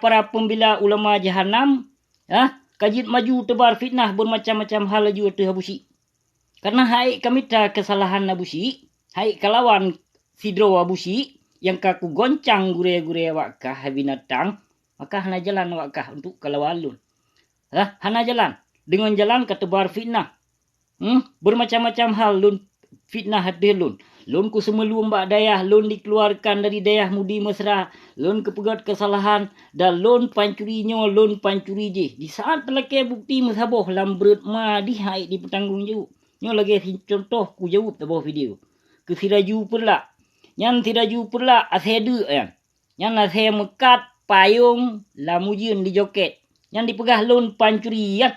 para pembela ulama Jahannam, kajit maju tebar fitnah bermacam-macam hal laju tu habusi. Karena hai kami ta kesalahan nabusi, hai kalawan sidro abusi yang kaku goncang gure-gure wakah binatang, maka hana jalan wakah untuk kalawan lun. Hana jalan dengan jalan ketebar fitnah. Bermacam-macam hal lun fitnah hati lun. Lun ku semelum mbak dayah, lun dikeluarkan dari dayah mudi mesra, lun kepegat kesalahan, dan lun pancurinya, lun pancuri je. Di saat telake bukti mesaboh lambrut ma dihai di petanggung jauh. Nyo lagi contoh ku jawab di bawah video. Ke siraju perla. Nyan siraju perla asede yan. Nyan ase mekat payung lamujin di joket. Nyan dipegah lun pancuri yan.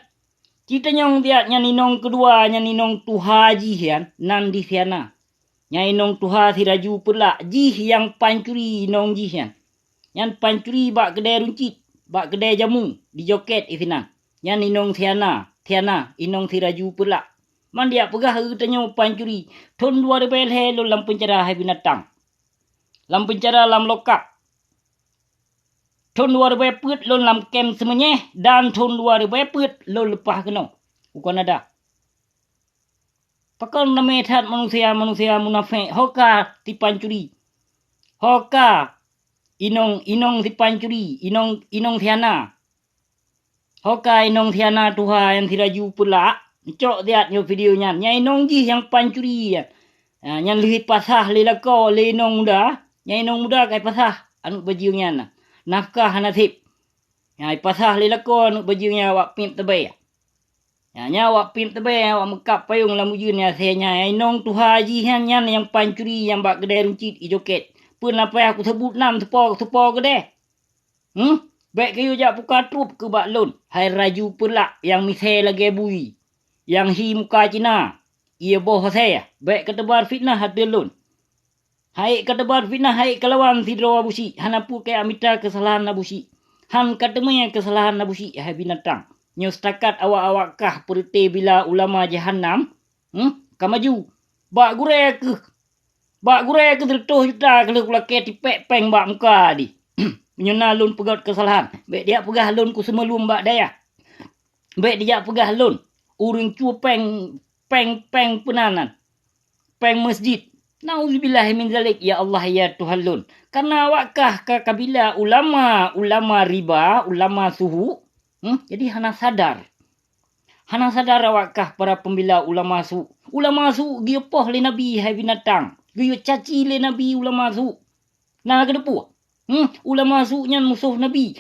Kita nyong dia nyan inong kedua nyan inong tuha ji yan nan di siana. Nyan inong tuha siraju perla ji yang pancuri inong ji yan. Nyan pancuri bak kedai runcit, bak kedai jamu di joket isinan. Nyan inong siana inong siraju perla. Man dia pegah tanya pancuri. Ton 2000 lo lam penjara hai binatang. Lam penjara lam lokap. Ton 2000 put lo lam kem semenyeh dan ton 2000 put lo lepah kena. Bukan ada. Pakon namethat manusia munafik. Hoka ti pancuri. Hoka inong si pancuri, inong siana. Hoka inong siana tuha yang siraju pula. Cok lihat nyo videonya. Nyai nong ji yang pancuri ya. Yang lebih pasah lelako lenong muda. Nyai nong muda kai pasah anu bajiungnya na. Nafkah nasib. Nyai pasah lelako anu bajiungnya wak pimp tebe. Nya wak pimp tebe wak mekap payung lamujun ya senya. Nyai nong tuha ji yang pancuri yang bak kedai runcit i joket. Pun apa aku sebut nam tepo kedai. Baik kayu jak buka trup ke bak lun. Hai raju pula yang misai lagi bui. Yang hi muka Cina. Ia boh saya. Baik ketebar fitnah hati lun. Hai ketebar fitnah hai kelawan sidro abusi. Hana pu ke amita kesalahan abusi. Han katemu kesalahan abusi. Hai binatang. Nyo setakat awak-awak kah perite bila ulama Jahannam. Kamaju. Bak gure ke tertuh juta. Kalau kulake tipek peng bak muka di. Menyena lun pegat kesalahan. Baik dia pegah lun ku semelum bak daya. Baik dia pegah lun. Urung cua peng penanan. Peng masjid. Nauzubillah min zalik. Ya Allah ya Tuhan lun. Karena awakkah kabila ulama riba, ulama suhu. Jadi hana sadar. Hana sadar awakkah para pembela ulama su. Ulama su giopoh le nabi hai binatang. Gio caci le nabi ulama su. Nah kedepu. Ulama su nyan musuh nabi.